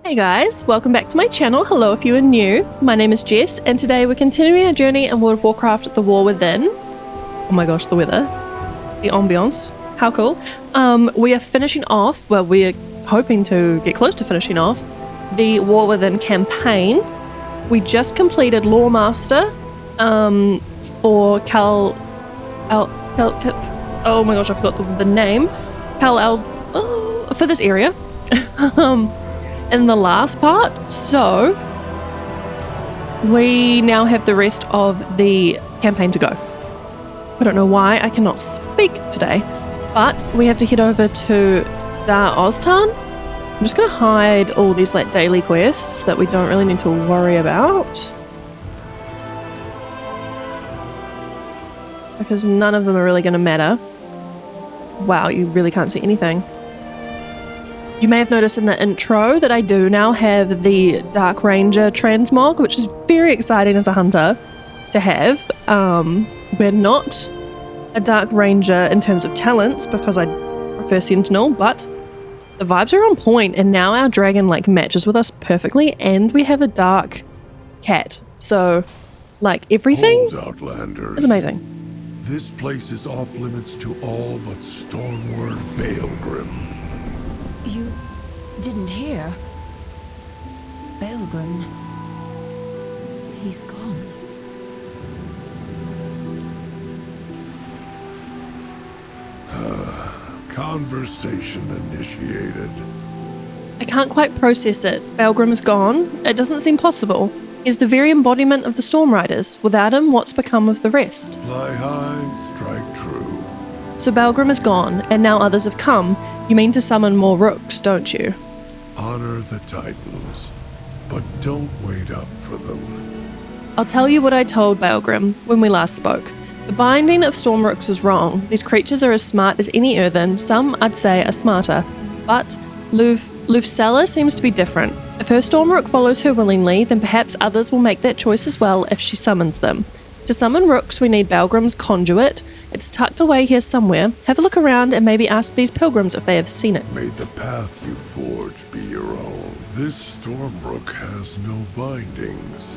Hey guys, welcome back to my channel. Hello if you are new. My name is Jess and today we're continuing our journey in World of Warcraft The War Within. Oh my gosh, the weather. The ambiance. How cool. We are finishing off, well we're hoping to get close to finishing off, the War Within campaign. We just completed Lawmaster for oh my gosh, I forgot the name. For this area. In the last part, so we now have the rest of the campaign to go. I don't know why I cannot speak today, but we have to head over to Dar Oztan. I'm just going to hide all these like daily quests that we don't really need to worry about, because none of them are really going to matter. Wow, you really can't see anything. You may have noticed in the intro that I do now have the Dark Ranger transmog, which is very exciting as a hunter to have. We're not a Dark Ranger in terms of talents because I prefer Sentinel, but the vibes are on point and now our dragon like matches with us perfectly and we have a dark cat. So like everything is amazing. This place is off limits to all but Stormward Baelgrim. You didn't hear? Baelgrim. He's gone. Conversation initiated. I can't quite process it. Baelgrim is gone. It doesn't seem possible. He's the very embodiment of the Storm Riders. Without him, what's become of the rest? Fly high, strike true. So Baelgrim is gone, and now others have come. You mean to summon more rooks, don't you? Honor the Titans, but don't wait up for them. I'll tell you what I told Baelgrim when we last spoke. The binding of stormrooks is wrong. These creatures are as smart as any earthen. Some, I'd say, are smarter. But Lufcella seems to be different. If her stormrook follows her willingly, then perhaps others will make that choice as well if she summons them. To summon rooks, we need Baelgrim's conduit. It's tucked away here somewhere. Have a look around and maybe ask these pilgrims if they have seen it. May the path you forge be your own. This Stormrook has no bindings.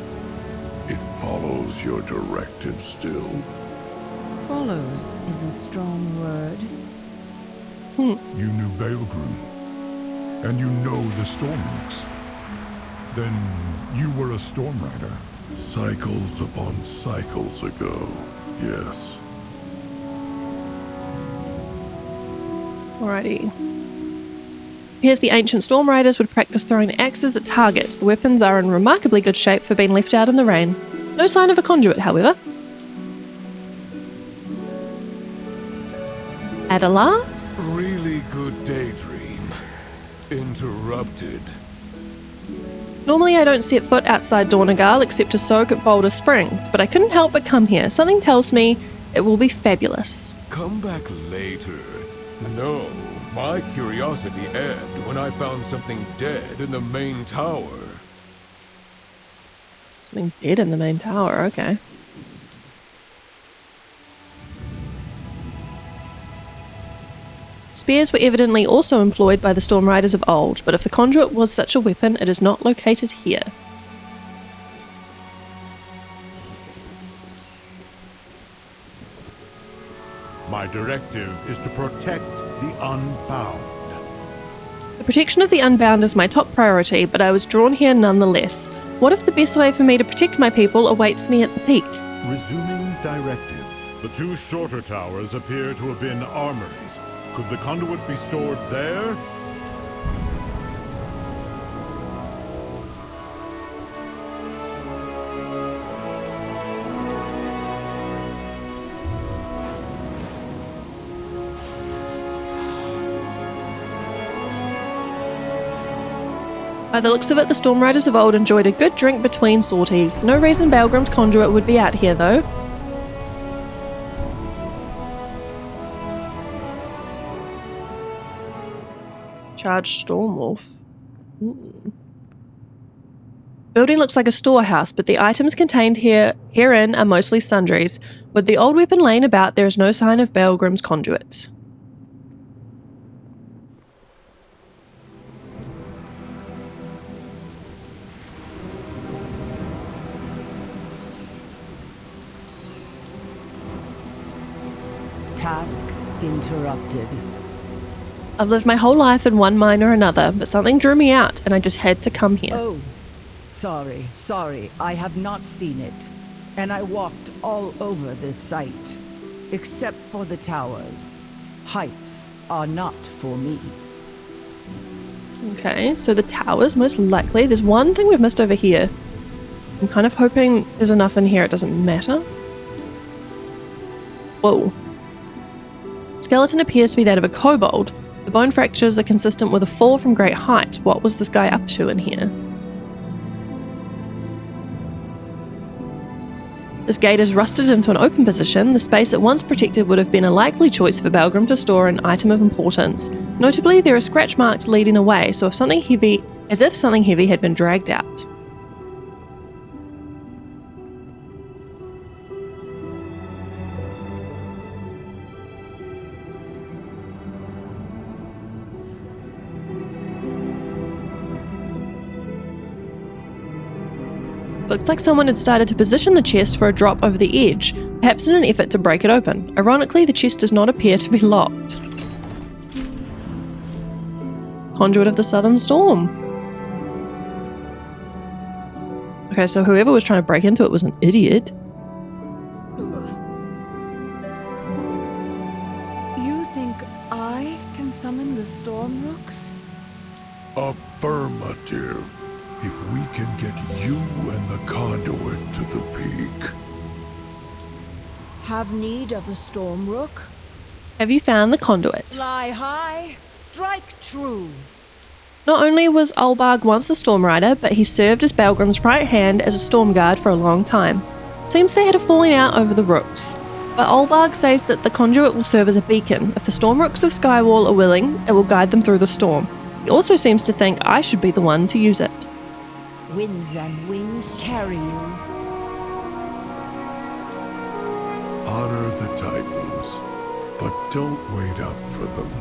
It follows your directive still. Follows is a strong word. You knew Baelgrim, and you know the Stormrooks. Then you were a Storm Rider. Cycles upon cycles ago, yes. Alrighty. Here's the ancient Storm Riders would practice throwing axes at targets. The weapons are in remarkably good shape for being left out in the rain. No sign of a conduit, however. Adela? Really good daydream. Interrupted. Normally I don't set foot outside Dornagal except to soak at Boulder Springs, but I couldn't help but come here. Something tells me it will be fabulous. Come back later. No, my curiosity ebbed when I found something dead in the main tower. Something dead in the main tower, okay. Spears were evidently also employed by the Storm Riders of old, but if the conduit was such a weapon, it is not located here. My directive is to protect the unbound. The protection of the Unbound is my top priority, but I was drawn here nonetheless. What if the best way for me to protect my people awaits me at the peak? Resuming directive. The two shorter towers appear to have been armories. Could the conduit be stored there? By the looks of it, the Storm Riders of old enjoyed a good drink between sorties. No reason Baelgrim's conduit would be out here, though. Charged Stormwolf. Building looks like a storehouse, but the items contained herein are mostly sundries. With the old weapon laying about, there is no sign of Baelgrim's conduit. Task interrupted. I've lived my whole life in one mine or another, but something drew me out and I just had to come here. Oh, sorry, I have not seen it. And I walked all over this site, except for the towers. Heights are not for me. Okay, so the towers, most likely. There's one thing we've missed over here. I'm kind of hoping there's enough in here it doesn't matter. Whoa. Skeleton appears to be that of a kobold. The bone fractures are consistent with a fall from great height. What was this guy up to in here? This gate is rusted into an open position. The space that once protected would have been a likely choice for Balgrim to store an item of importance. Notably, there are scratch marks leading away, so if something heavy had been dragged out. Looks like someone had started to position the chest for a drop over the edge, perhaps in an effort to break it open. Ironically, the chest does not appear to be locked. Conduit of the Southern Storm. Okay, so whoever was trying to break into it was an idiot. You think I can summon the Stormrooks? Affirmative. If we can get you and the conduit to the peak. Have need of a Stormrook? Have you found the conduit? Fly high, strike true. Not only was Ulbarg once a storm rider, but he served as Balgrim's right hand as a storm guard for a long time. Seems they had a falling out over the rooks, but Ulbarg says that the conduit will serve as a beacon. If the Stormrooks of Skywall are willing, it will guide them through the storm. He also seems to think I should be the one to use it. Winds and wings carry you. Honor the Titans, but don't wait up for them.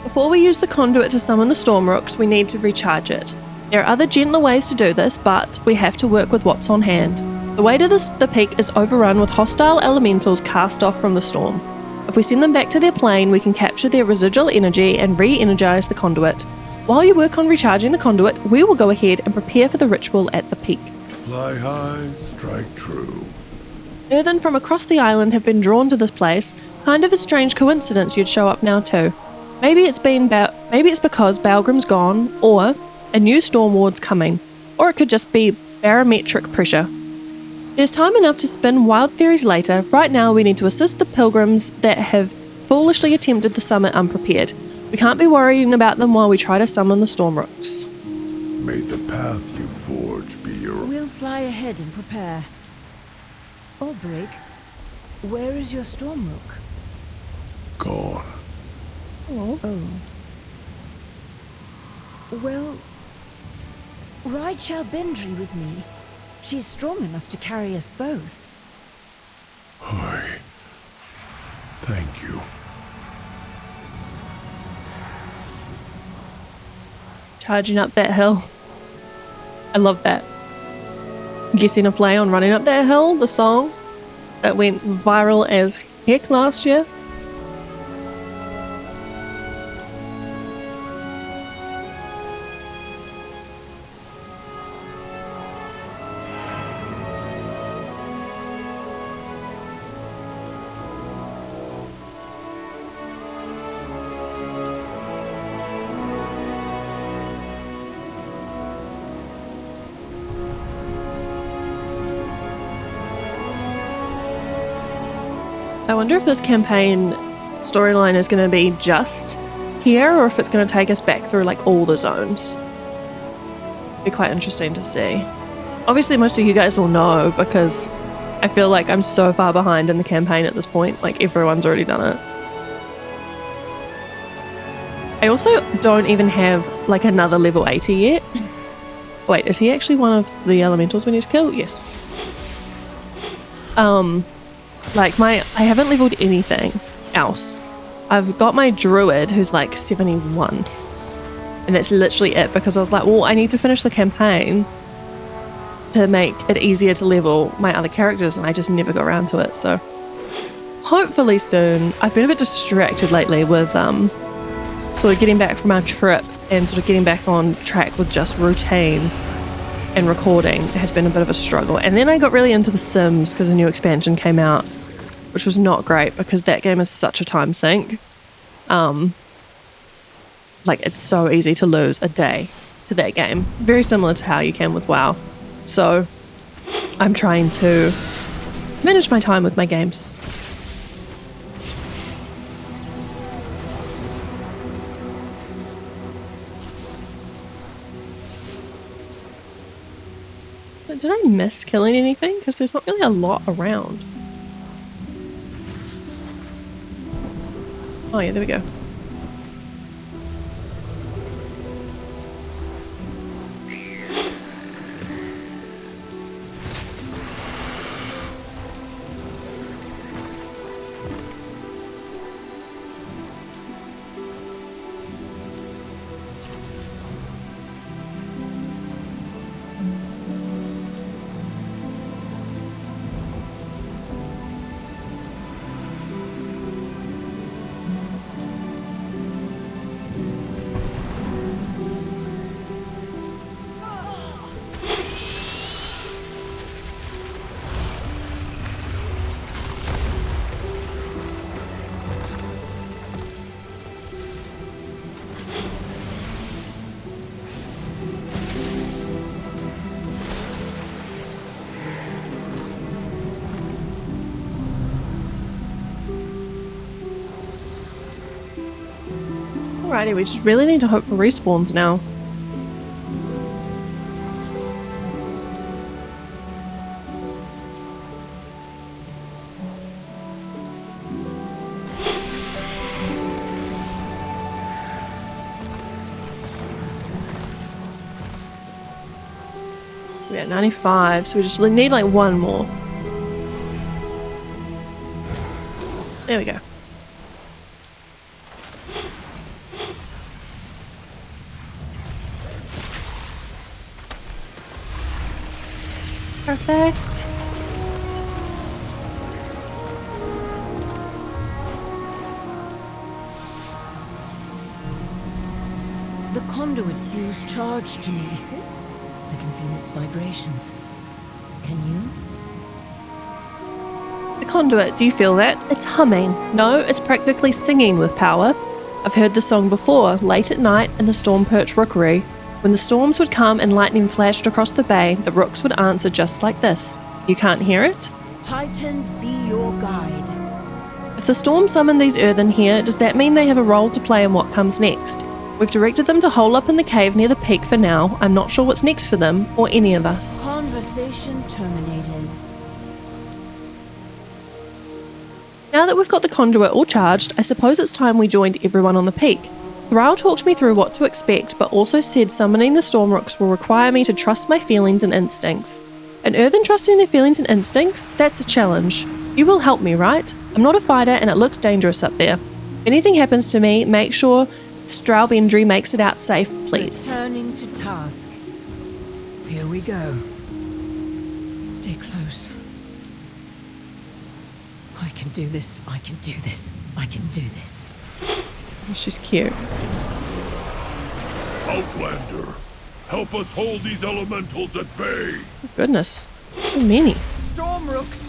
Before we use the conduit to summon the Stormrooks, we need to recharge it. There are other gentler ways to do this, but we have to work with what's on hand. The way to the peak is overrun with hostile elementals cast off from the storm. If we send them back to their plane, we can capture their residual energy and re-energize the conduit. While you work on recharging the conduit, we will go ahead and prepare for the ritual at the peak. Fly high, strike true. Earthen from across the island have been drawn to this place. Kind of a strange coincidence you'd show up now too. Maybe it's because Balgrim's gone, or a new storm ward's coming, or it could just be barometric pressure. There's time enough to spin wild theories later. Right now we need to assist the pilgrims that have foolishly attempted the summit unprepared. We can't be worrying about them while we try to summon the Stormrooks. May the path you forge be your own. We'll fly ahead and prepare. Albrecht, where is your Stormrook? Gone. Oh. Well, ride Shalbendry with me. She's strong enough to carry us both. Hi. Thank you. Charging up that hill. I love that. Guessing a play on Running Up That Hill, the song that went viral as heck last year. I wonder if this campaign storyline is going to be just here or if it's going to take us back through like all the zones. Be quite interesting to see. Obviously most of you guys will know because I feel like I'm so far behind in the campaign at this point, like everyone's already done it. I also don't even have like another level 80 yet. Wait, is he actually one of the elementals we need to kill? Yes. I haven't leveled anything else. I've got my druid who's like 71. And that's literally it because I was like, well, I need to finish the campaign to make it easier to level my other characters and I just never got around to it, so. hopefully soon. I've been a bit distracted lately with sort of getting back from our trip and sort of getting back on track with just routine and recording. It has been a bit of a struggle. And then I got really into The Sims because a new expansion came out, which was not great because that game is such a time sink. Like, it's so easy to lose a day to that game. Very similar to how you can with WoW. So I'm trying to manage my time with my games. But did I miss killing anything? Because there's not really a lot around. Oh yeah, there we go. Alrighty, we just really need to hope for respawns now. We're at 95, so we just need like one more. There we go. Perfect. The conduit feels charged to me. I can feel its vibrations. Can you? The conduit, do you feel that? It's humming. No, it's practically singing with power. I've heard the song before, late at night in the Stormperch rookery. When the storms would come and lightning flashed across the bay, the rooks would answer just like this. You can't hear it? Titans be your guide. If the storm summoned these earthen here, does that mean they have a role to play in what comes next? We've directed them to hole up in the cave near the peak for now. I'm not sure what's next for them, or any of us. Conversation terminated. Now that we've got the conduit all charged, I suppose it's time we joined everyone on the peak. Thrall talked me through what to expect, but also said summoning the stormrooks will require me to trust my feelings and instincts. An earthen trusting their feelings and instincts? That's a challenge. You will help me, right? I'm not a fighter and it looks dangerous up there. If anything happens to me, make sure Straubendry makes it out safe, please. Returning to task. Here we go. Stay close. I can do this. I can do this. I can do this. She's cute. Outlander, help us hold these elementals at bay. Oh, goodness, so many. Stormrooks,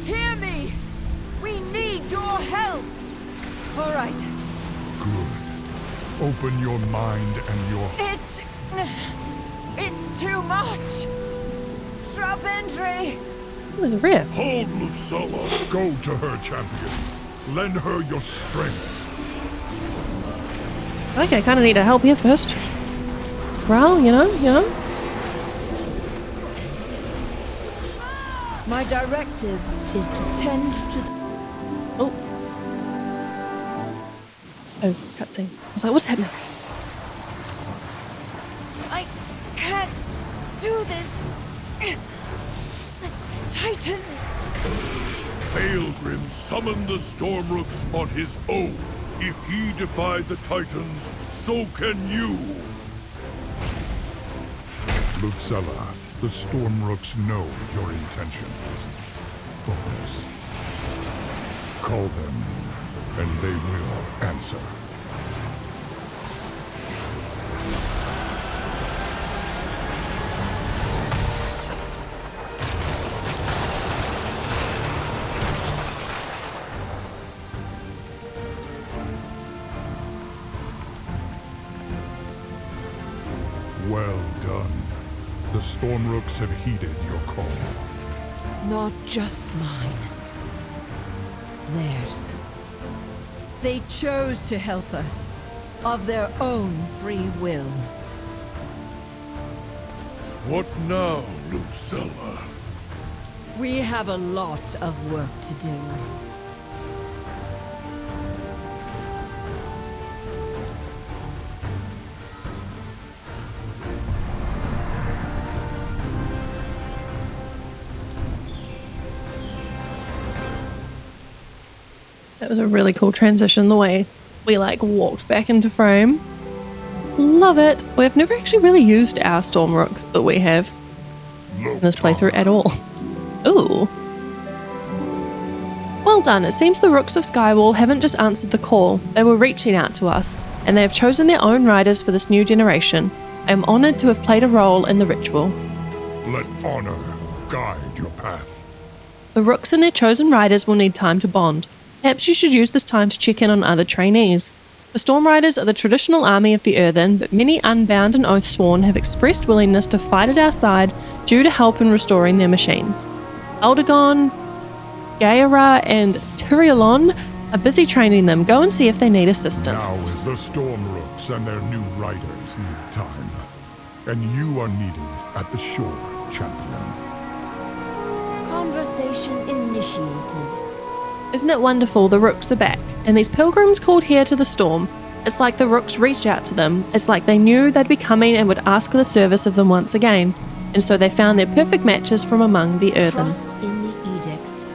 hear me! We need your help! All right. Good. Open your mind and your... It's too much! Straubendry! Oh, there's a rear. Hold Lucella. Go to her, champion. Lend her your strength. Okay, kind of need to help here first. Well, you know. My directive is to tend to... Oh, cutscene. I was like, what's happening? I can't do this. The Titans... Hailgrim summoned the Stormrooks on his own. If he defied the Titans, so can you. Lucella, the Stormrooks know your intentions. Focus. Call them, and they will answer. Well done. The Stormrooks have heeded your call. Not just mine. Theirs. They chose to help us, of their own free will. What now, Lucella? We have a lot of work to do. That was a really cool transition, the way we like walked back into frame. Love it. We've never actually really used our Stormrook that we have in this playthrough at all. Ooh. Well done. It seems the Rooks of Skywall haven't just answered the call. They were reaching out to us, and they have chosen their own riders for this new generation. I am honoured to have played a role in the ritual. Let honor guide your path. The Rooks and their chosen riders will need time to bond. Perhaps you should use this time to check in on other trainees. The Storm Riders are the traditional army of the Earthen, but many Unbound and Oathsworn have expressed willingness to fight at our side due to help in restoring their machines. Aldegon, Gaera, and Turielon are busy training them. Go and see if they need Now assistance. is the Stormrooks and their new riders need time. And you are needed at the shore, champion. Conversation initiated. Isn't it wonderful the Rooks are back, and these pilgrims called here to the storm? It's like the Rooks reached out to them. It's like they knew they'd be coming and would ask the service of them once again. And so they found their perfect matches from among the Earthen. Trust in the edicts.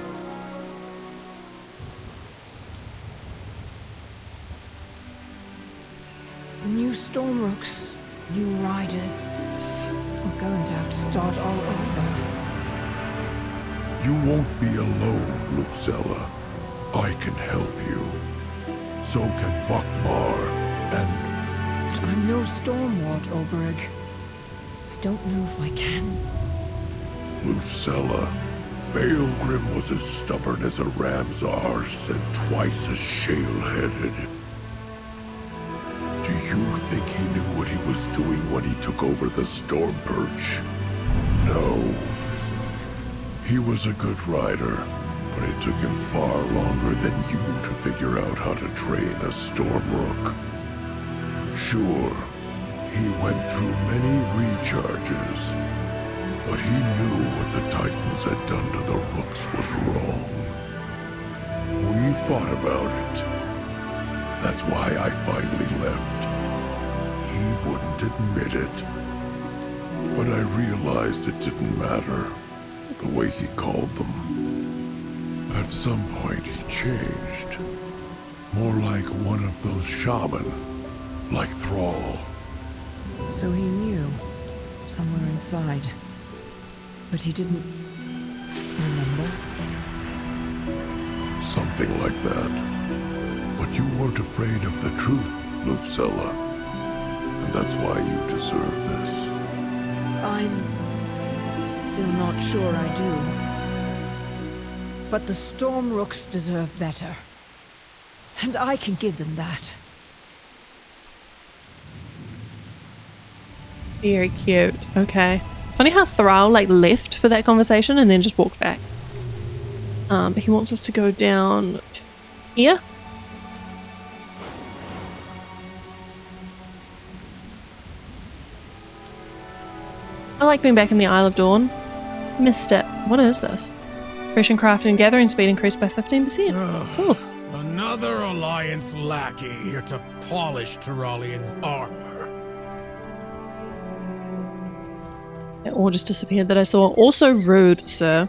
New Stormrooks, new riders. We're going to have to start all over. You won't be alone, Lucella. I can help you. So can Vakmar, and... I'm no Stormward, Oberg. I don't know if I can. Lucella, Baelgrim was as stubborn as a ram's arse and twice as shale-headed. Do you think he knew what he was doing when he took over the Stormperch? No. He was a good rider, but it took him far longer than you to figure out how to train a Stormrook. Sure, he went through many recharges, but he knew what the Titans had done to the Rooks was wrong. We fought about it. That's why I finally left. He wouldn't admit it. But I realized it didn't matter, the way he called them. At some point he changed. More like one of those shaman, like Thrall. So he knew, somewhere inside. But he didn't remember? Something like that. But you weren't afraid of the truth, Lucella. And that's why you deserve this. I'm still not sure I do. But the Stormrooks deserve better. And I can give them that. Very cute. Okay. Funny how Thrall like left for that conversation and then just walked back. But he wants us to go down here. I like being back in the Isle of Dawn. Missed it. What is this? Creation, crafting, and gathering speed increased by 15%. Cool. Another Alliance lackey here to polish Tyralian's armor. It all just disappeared that I saw. Also rude, sir.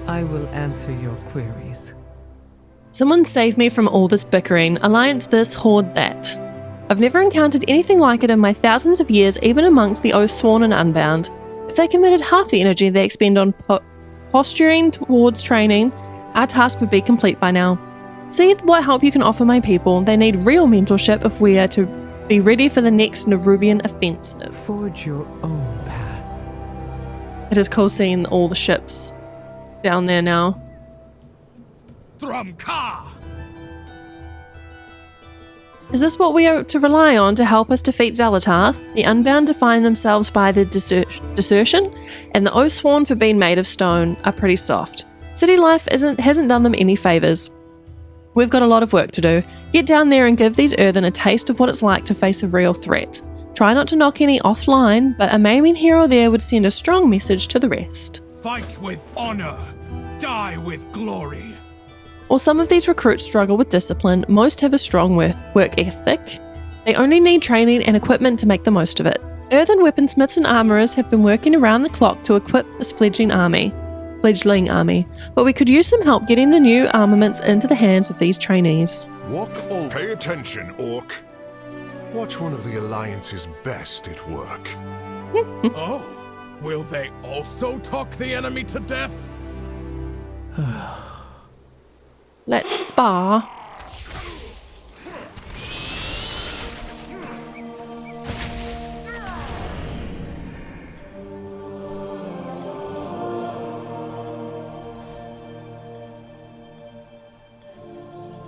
I will answer your queries. Someone save me from all this bickering. Alliance this, Horde that. I've never encountered anything like it in my thousands of years, even amongst the Oathsworn and Unbound. If they committed half the energy they expend on posturing towards training, our task would be complete by now. See what help you can offer my people. They need real mentorship if we are to be ready for the next Nerubian offensive. Forge your own path. It is cool seeing all the ships down there now. Is this what we are to rely on to help us defeat Xal'atath? The Unbound define themselves by the desertion, and the oath sworn for being made of stone are pretty soft. City life hasn't done them any favours. We've got a lot of work to do. Get down there and give these Earthen a taste of what it's like to face a real threat. Try not to knock any offline, but a maiming here or there would send a strong message to the rest. Fight with honor, die with glory. While some of these recruits struggle with discipline, most have a strong work ethic. They only need training and equipment to make the most of it. Earthen weaponsmiths and armourers have been working around the clock to equip this fledgling army, but we could use some help getting the new armaments into the hands of these trainees. Pay attention, Orc. Watch one of the Alliance's best at work. Oh, will they also talk the enemy to death? Let's spar.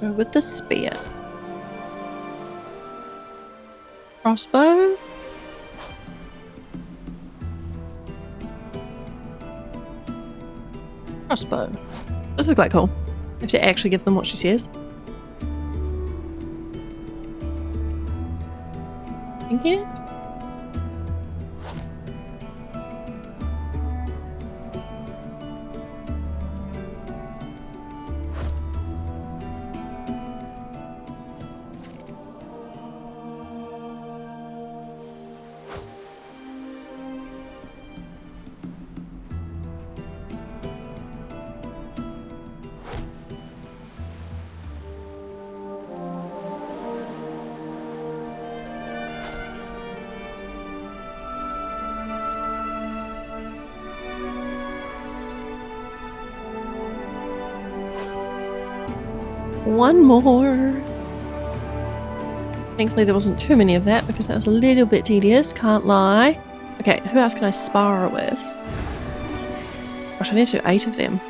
Go with the spear. Crossbow. Crossbow. This is quite cool. I have to actually give them what she says. Thinking it? One more. Thankfully there wasn't too many of that because that was a little bit tedious, can't lie. Okay, who else can I spar with? Gosh, I need to do 8 of them.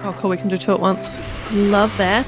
Oh cool, we can do 2 at once. Love that.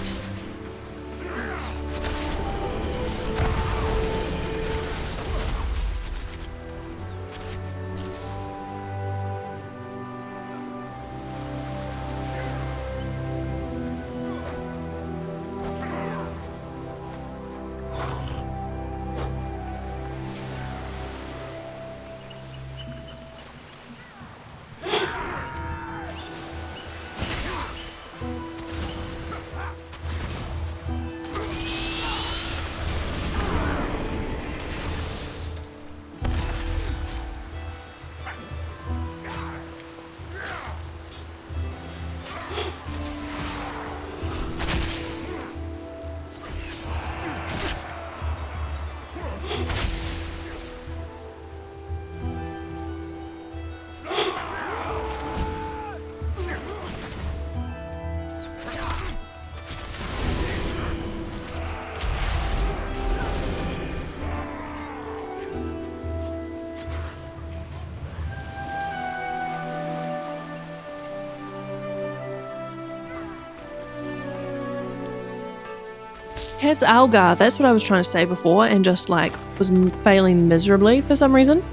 Khaz algar, that's what I was trying to say before and just like was failing miserably for some reason.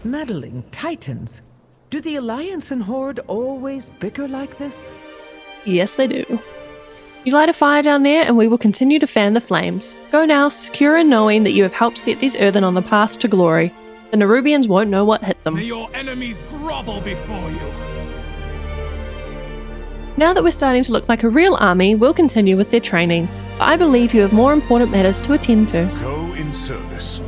Meddling titans. Do the Alliance and Horde always bicker like this? Yes, they do. You light a fire down there and we will continue to fan the flames. Go now, secure in knowing that you have helped set these Earthen on the path to glory. The Nerubians won't know what hit them. May your enemies grovel before you. Now that we're starting to look like a real army, we'll continue with their training. but I believe you have more important matters to attend to. Go in service.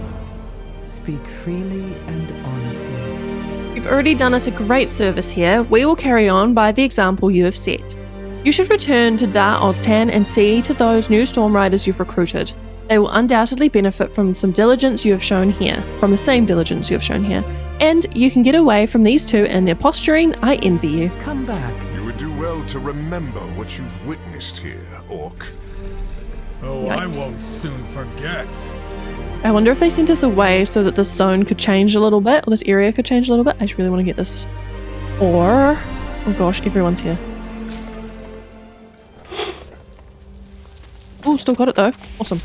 Speak freely and honestly. You've already done us a great service here. We will carry on by the example you have set. You should return to Dar Oztan and see to those new storm riders you've recruited. They will undoubtedly benefit from some diligence you have shown here, from the same diligence you have shown here. And you can get away from these two and their posturing. I envy you. Come back. You would do well to remember what you've witnessed here, Orc. Oh, I Yikes. won't soon forget. I wonder if they sent us away so that this zone could change a little bit, or this area could change a little bit. I just really want to get this. Or, oh gosh, everyone's here. Oh, still got it though. Awesome.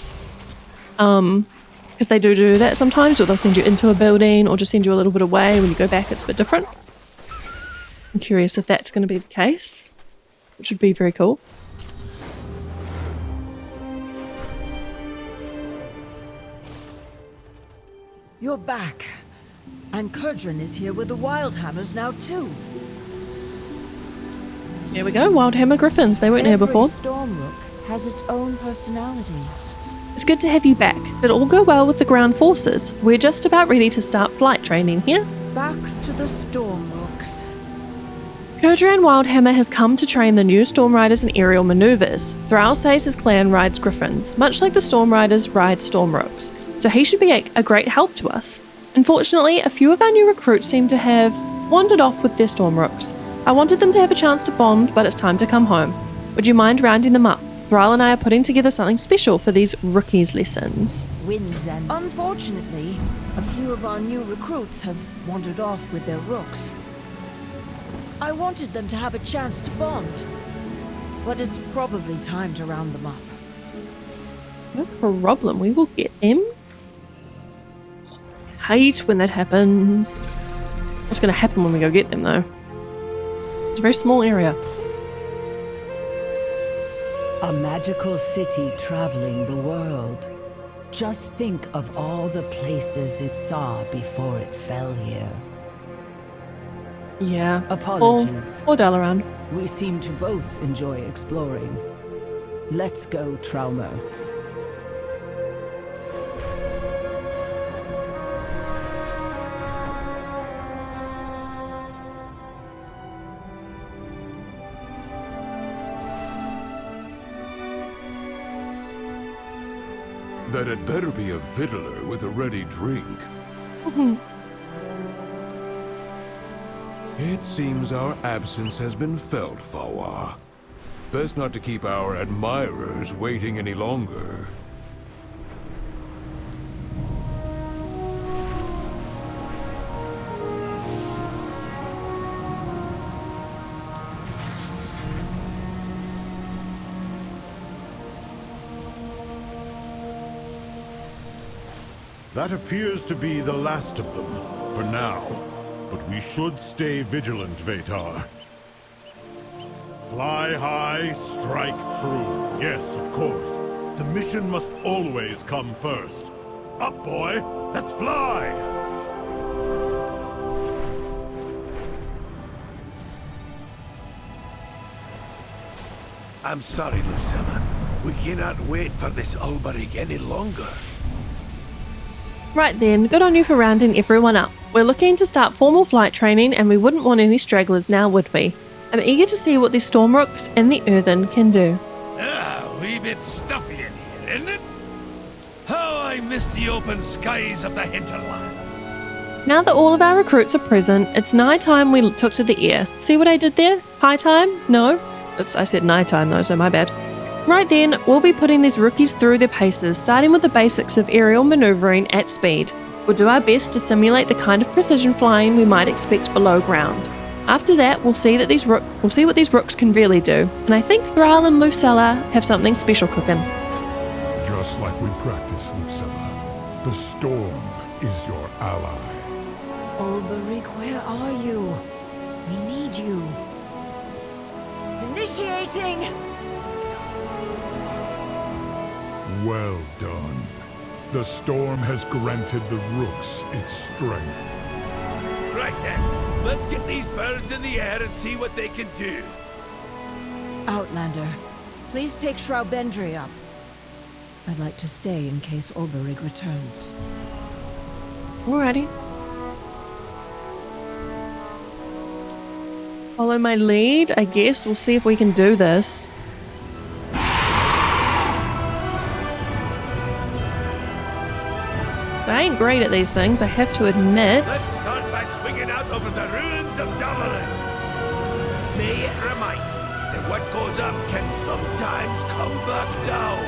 Because they do that sometimes, or they'll send you into a building, or just send you a little bit away. When you go back, it's a bit different. I'm curious if that's going to be the case, which would be very cool. You're back. And Kurdran is here with the Wildhammers now too. Here we go, Wildhammer Griffins. They weren't here before. Every Stormrook has its own personality. It's good to have you back. Did it all go well with the ground forces? We're just about ready to start flight training here. Back to the Stormrooks. Kurdran Wildhammer has come to train the new Storm Riders in aerial maneuvers. Thrall says his clan rides Griffins, much like the Storm Riders ride Stormrooks, so he should be a great help to us. Unfortunately, a few of our new recruits seem to have wandered off with their Stormrooks. I wanted them to have a chance to bond, but it's time to come home. Would you mind rounding them up? Thrall and I are putting together something special for these rookies' lessons. Winds and... Unfortunately, a few of our new recruits have wandered off with their rooks. I wanted them to have a chance to bond, but it's probably time to round them up. No problem, we will get them. I hate when that happens. What's going to happen when we go get them, though? It's a very small area. A magical city traveling the world. Just think of all the places it saw before it fell here. Yeah. Apologies. Or Dalaran. We seem to both enjoy exploring. Let's go, Traumer. That it better be a fiddler with a ready drink. It seems our absence has been felt, Fawa. Best not to keep our admirers waiting any longer. That appears to be the last of them, for now. But we should stay vigilant, Vatar. Fly high, strike true. Yes, of course. The mission must always come first. Up, boy! Let's fly! I'm sorry, Lucilla. We cannot wait for this Ulberig any longer. Right then, good on you for rounding everyone up. We're looking to start formal flight training and we wouldn't want any stragglers now, would we? I'm eager to see what these Stormrooks and the Earthen can do. A wee bit stuffy in here, isn't it? How I miss the open skies of the hinterlands. Now that all of our recruits are present, it's night time we took to the air. See what I did there? High time? No. Oops, I said night time though, so my bad. Right then, we'll be putting these rookies through their paces, starting with the basics of aerial maneuvering at speed. We'll do our best to simulate the kind of precision flying we might expect below ground. After that, we'll see what these rooks can really do, and I think Thrall and Lucilla have something special cooking. Just like we practiced, Lucilla. The storm is your ally. Ulberig, where are you? We need you. Initiating! Well done. The storm has granted the rooks its strength. Right then, let's get these birds in the air and see what they can do. Outlander, please take Shroud Bendry up. I'd like to stay in case Olberig returns. Alrighty. Follow my lead, I guess. We'll see if we can do this. I ain't great at these things, I have to admit. Let's start by swinging out over the ruins of Dalaran. May it remind you that what goes up can sometimes come back down.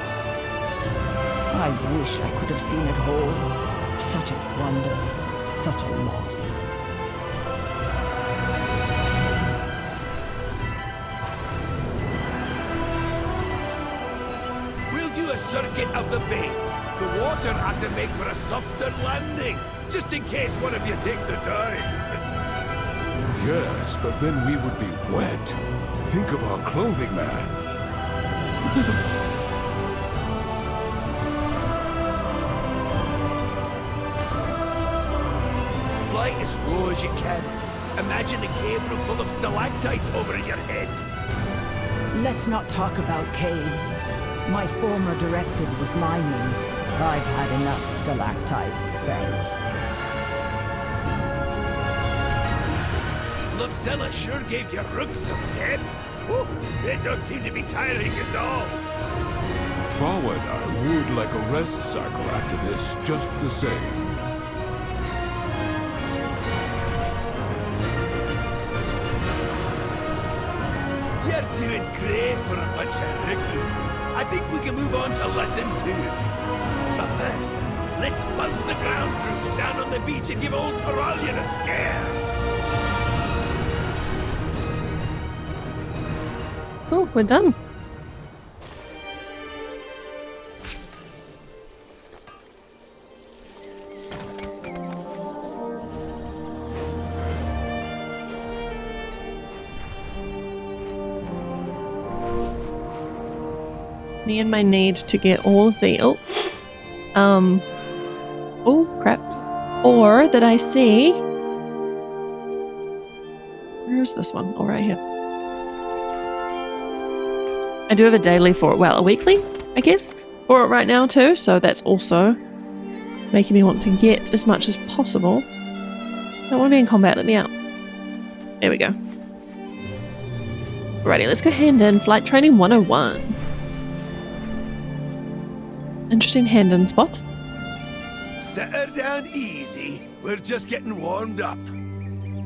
I wish I could have seen it whole. Such a wonder, such a loss. We'll do a circuit of the bay. The water had to make for a softer landing, just in case one of you takes a dive. Yes, but then we would be wet. Think of our clothing, man. Fly as low as you can. Imagine a cave room full of stalactites over your head. Let's not talk about caves. My former directive was mining. I've had enough stalactites, thanks. Lovzella sure gave your rooks some pep. Oh, they don't seem to be tiring at all. Forward, I would like a rest cycle after this, just the same. You're doing great for a bunch of rookies. I think we can move on to lesson 2. But first, let's bust the ground troops down on the beach and give old Corallian a scare. Cool, we're done. Me and my need to get all of the oh crap, or that I see. Where's this one? Oh, right here. I do have a daily for it, well, a weekly, I guess, for it right now too, so that's also making me want to get as much as possible. I don't want to be in combat, let me out. There we go. Alrighty, let's go hand in Flight Training 101. Interesting hand-in spot. Set her down easy. We're just getting warmed up.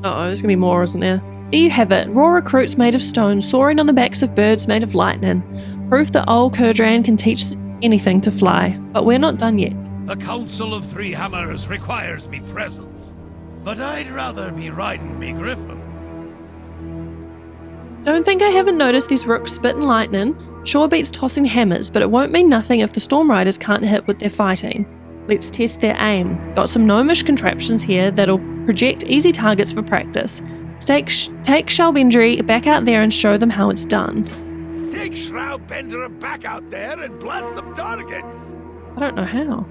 Uh-oh, there's gonna be more, isn't there? There you have it. Raw recruits made of stone, soaring on the backs of birds made of lightning. Proof that old Kurdran can teach anything to fly. But we're not done yet. The Council of Three Hammers requires me presence. But I'd rather be riding me griffin. Don't think I haven't noticed these rooks spitting lightning. Sure beats tossing hammers, but it won't mean nothing if the Storm Riders can't hit what they're fighting. Let's test their aim. Got some gnomish contraptions here that'll project easy targets for practice. Take Shellbendry back out there and show them how it's done. Take Shroudbender back out there and blast some targets. I don't know how.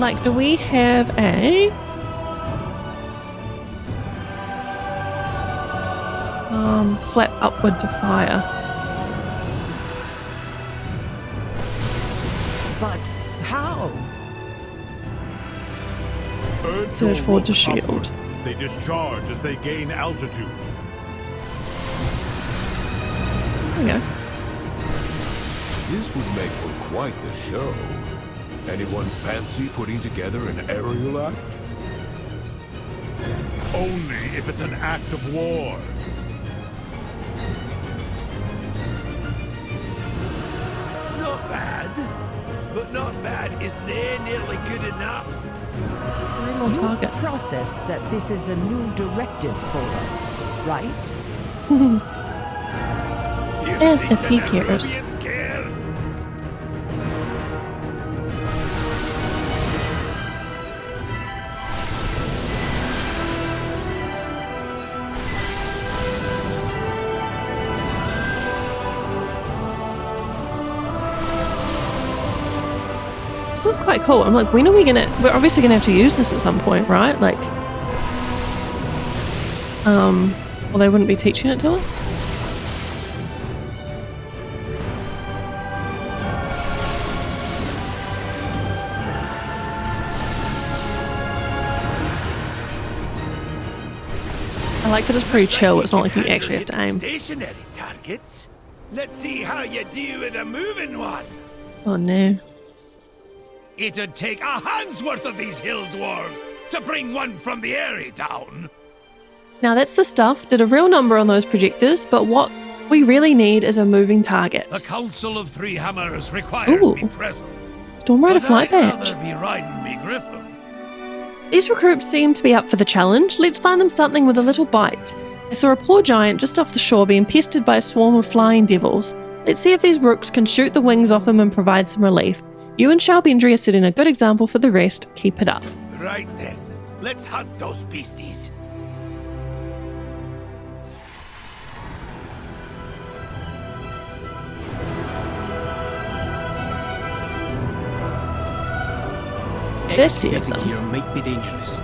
Like, do we have a... flap upward to fire. But how? Surge forward to shield. They discharge as they gain altitude. There we go. This would make for quite the show. Anyone fancy putting together an aerial act? Only if it's an act of war. Not bad. But not bad is nearly good enough. Three more You targets. process that this is a new directive for us, right? As if he cares. This is quite cool. I'm like, when are we gonna... We're obviously gonna have to use this at some point, right? Like, Well, they wouldn't be teaching it to us. I like that it's pretty chill. It's not like you actually have to aim. Stationary targets. Let's see how you do with a moving one. Oh no. It'd take a hand's worth of these hill dwarves to bring one from the area down. Now that's the stuff. Did a real number on those projectors, but what we really need is a moving target. The Council of Three Hammers requires me presence. Stormrider flight badge. I'd rather be riding me griffin. These recruits seem to be up for the challenge. Let's find them something with a little bite. I saw a poor giant just off the shore being pestered by a swarm of flying devils. Let's see if these rooks can shoot the wings off him and provide some relief. You and Shalbendry are setting a good example for the rest. Keep it up. Right then, let's hunt those beasties. Executing here might be dangerous,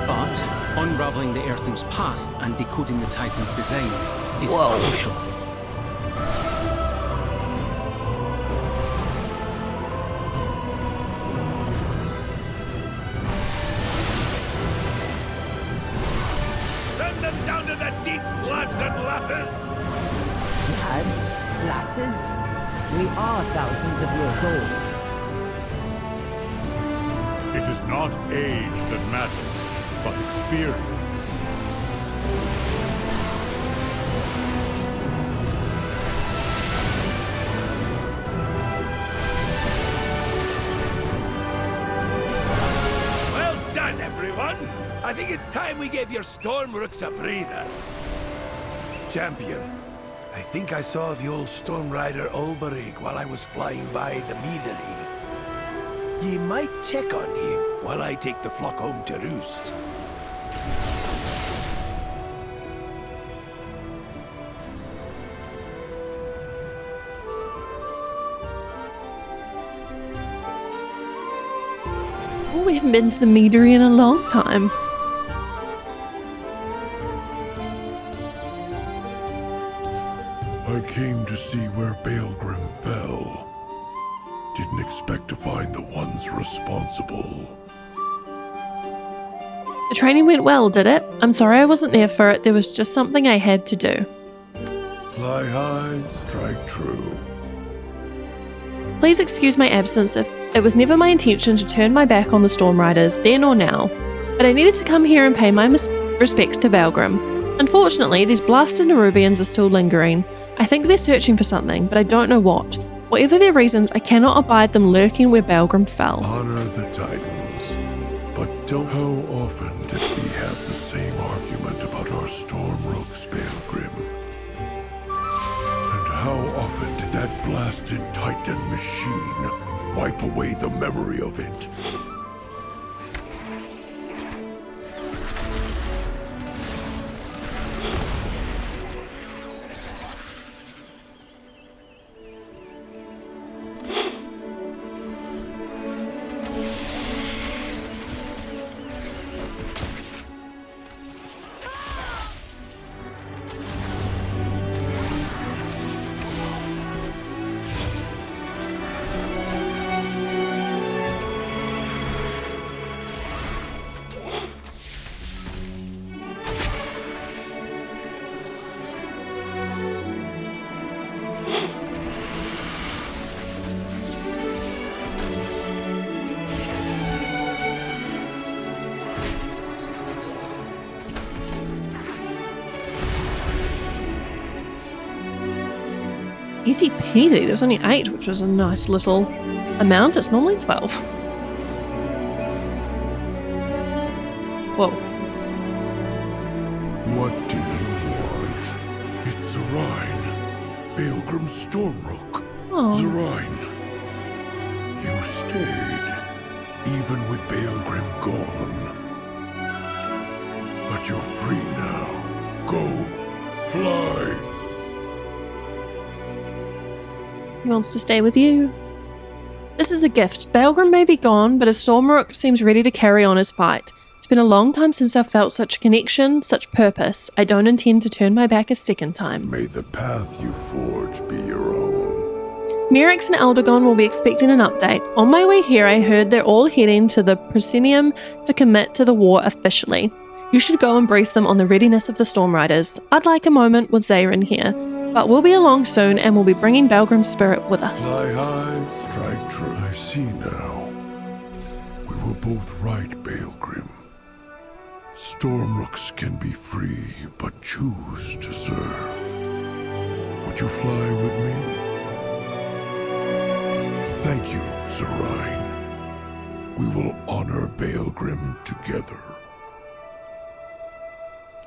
but unraveling the Earthling's past and decoding the Titan's designs is crucial. Send them down to the deeps, lads and lasses! Lads, lasses, we are thousands of years old. It is not age that matters, but experience. Well done, everyone! I think it's time we gave your Stormrooks a breather. Champion, I think I saw the old Stormrider Ulberig while I was flying by the meadery. Ye might check on him while I take the flock home to roost. Oh, we haven't been to the meadery in a long time. I came to see where Baelgrim fell. Didn't expect to find the ones responsible. The training went well, did it? I'm sorry I wasn't there for it. There was just something I had to do. Fly high, strike true. Please excuse my absence. If it was never my intention to turn my back on the Stormriders, then or now. But I needed to come here and pay my respects to Baelgrim. Unfortunately, these blasted Nerubians are still lingering. I think they're searching for something, but I don't know what. Whatever their reasons, I cannot abide them lurking where Baelgrim fell. Honor the Titans, but don't. How often did we have the same argument about our Stormrooks, Baelgrim? And how often did that blasted Titan machine wipe away the memory of it? Easy peasy. There was only 8, which was a nice little amount. It's normally 12. Whoa. What do you want? It's Seiren, Baelgrim's Stormrook. Oh. Seiren, you stayed, even with Baelgrim gone. But you're free now. Go, fly. He wants to stay with you. This is a gift. Baelgrim may be gone, but his Stormrook seems ready to carry on his fight. It's been a long time since I've felt such a connection, such purpose. I don't intend to turn my back a second time. May the path you forge be your own. Merrick's and Aldegon will be expecting an update. On my way here, I heard they're all heading to the Proscenium to commit to the war officially. You should go and brief them on the readiness of the Storm Riders. I'd like a moment with Seiren here, but we'll be along soon and we'll be bringing Balgrim's spirit with us. Thy eyes strike true. I see now. We were both right, Balgrim. Stormrooks can be free, but choose to serve. Would you fly with me? Thank you, Seiren. We will honor Balgrim together.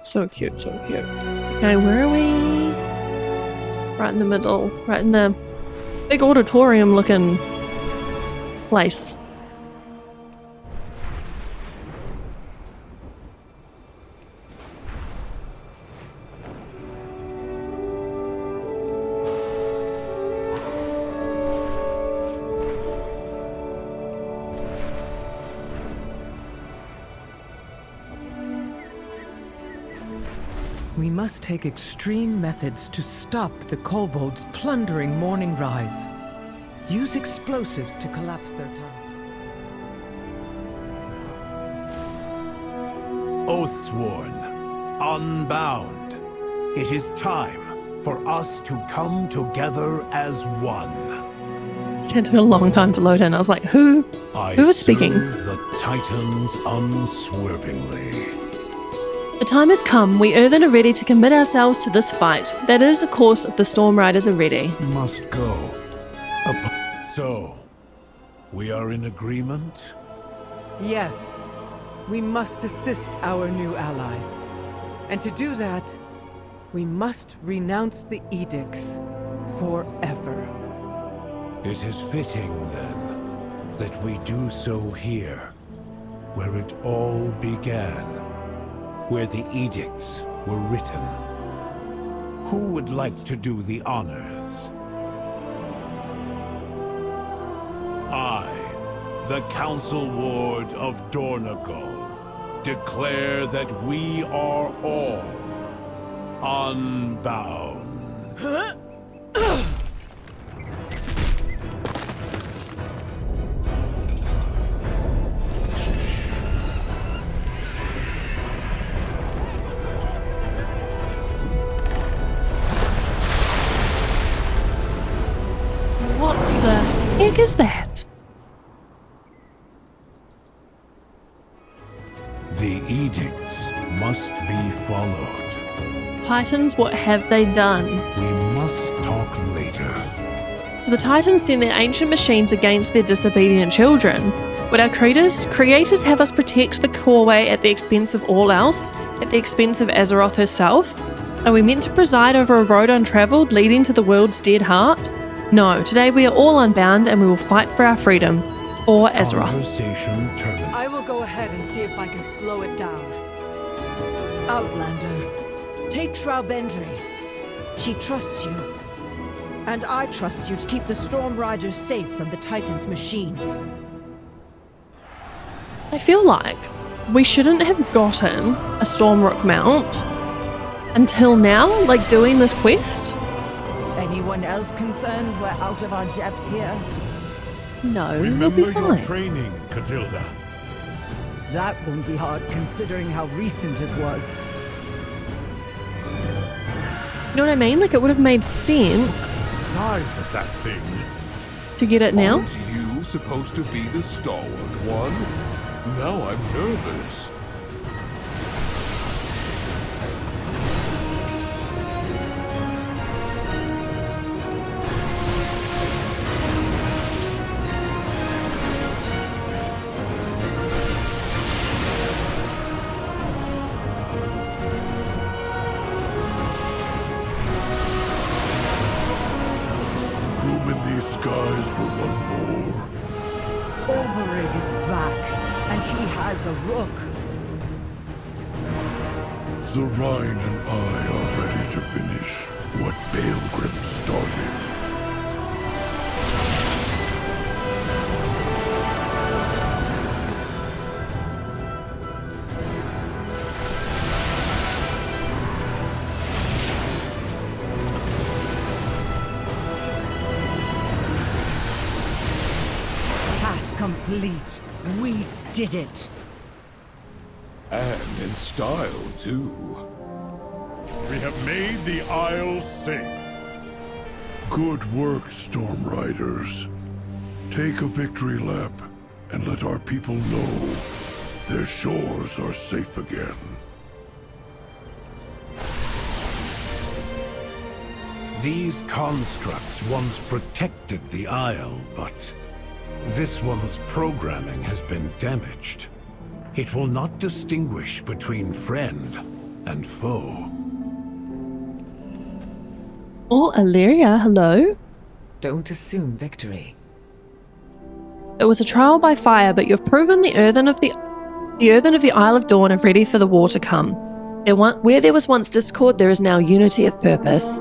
So cute, so cute. Okay, where are we? Right in the middle. Right in the big auditorium looking place. We must take extreme methods to stop the kobolds plundering Morning Rise. Use explosives to collapse their town. Oath sworn, unbound. It is time for us to come together as one. It took a long time to load in. I was like, who was speaking? Serve the Titans unswervingly. The time has come. We earthen are ready to commit ourselves to this fight. That is, of course, if the Storm Riders are ready. Must go. So, we are in agreement? Yes, we must assist our new allies. And to do that, we must renounce the edicts forever. It is fitting, then, that we do so here, where it all began, where the edicts were written. Who would like to do the honors? I, the Council Ward of Dornagal, declare that we are all unbound. What the heck is that? The edicts must be followed. Titans, what have they done? We must talk later. So the Titans send their ancient machines against their disobedient children. Would our creators have us protect the Coreway at the expense of all else? At the expense of Azeroth herself? Are we meant to preside over a road untraveled leading to the world's dead heart? No, today we are all unbound and we will fight for our freedom. Or Azeroth. Conversation terminated. I will go ahead and see if I can slow it down. Outlander, take Shroudbendry. She trusts you. And I trust you to keep the Storm Riders safe from the Titan's machines. I feel like we shouldn't have gotten a Stormrook mount until now, like doing this quest. Anyone else concerned we're out of our depth here? No, Remember we'll be your fine. training, Catilda. That won't be hard considering how recent it was. You know what I mean? Like, it would have made sense Size of that thing. to get it now. Aren't you supposed to be the stalwart one? Now I'm nervous. Room in these skies for one more. Overig is back, and he has a rook. Seiren and I are ready to finish what Balgrim started. complete. We did it. And in style, too. We have made the Isle safe. Good work, Storm Riders. Take a victory lap and let our people know their shores are safe again. These constructs once protected the Isle, but this one's programming has been damaged. It will not distinguish between friend and foe. Oh, Illyria, hello. Don't assume victory. It was a trial by fire, but you've proven the earthen of the Isle of Dawn are ready for the war to come. Where there was once discord, there is now unity of purpose.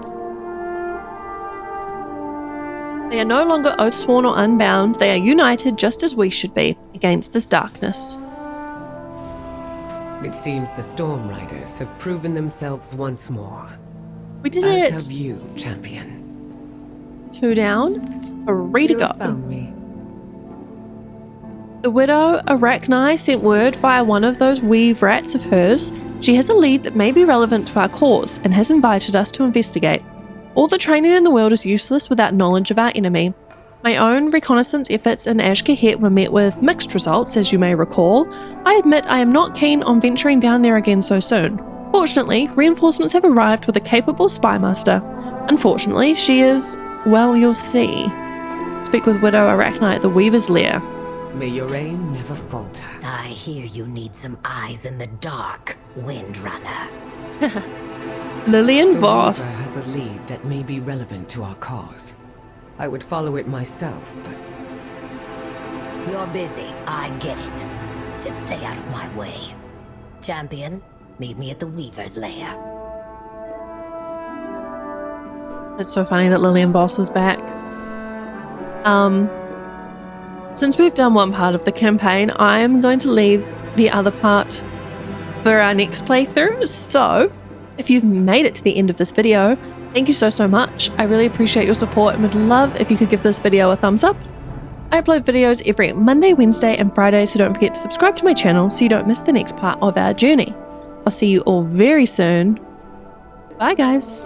They are no longer oath-sworn or unbound. They are united just as we should be against this darkness. It seems the Storm Riders have proven themselves once more. We did As it! have you, champion. 2 down, 3 to You go. have found me. The widow Arachni sent word via one of those weave rats of hers. She has a lead that may be relevant to our cause and has invited us to investigate. All the training in the world is useless without knowledge of our enemy. My own reconnaissance efforts in Ashkahet were met with mixed results, as you may recall. I admit I am not keen on venturing down there again so soon. Fortunately, reinforcements have arrived with a capable spymaster. Unfortunately, she is, well, you'll see. Speak with Widow Arachni at the Weaver's Lair. May your aim never falter. I hear you need some eyes in the dark, Windrunner. Lillian The Voss. Weaver has a lead that may be relevant to our cause. I would follow it myself, but... You're busy, I get it. Just stay out of my way. Champion, meet me at the Weaver's Lair. It's so funny that Lillian Voss is back. Since we've done one part of the campaign, I am going to leave the other part for our next playthrough. So, if you've made it to the end of this video, thank you so much. I really appreciate your support and would love if you could give this video a thumbs up. I upload videos every Monday, Wednesday, and Friday, so don't forget to subscribe to my channel so you don't miss the next part of our journey. I'll see you all very soon. Bye, guys.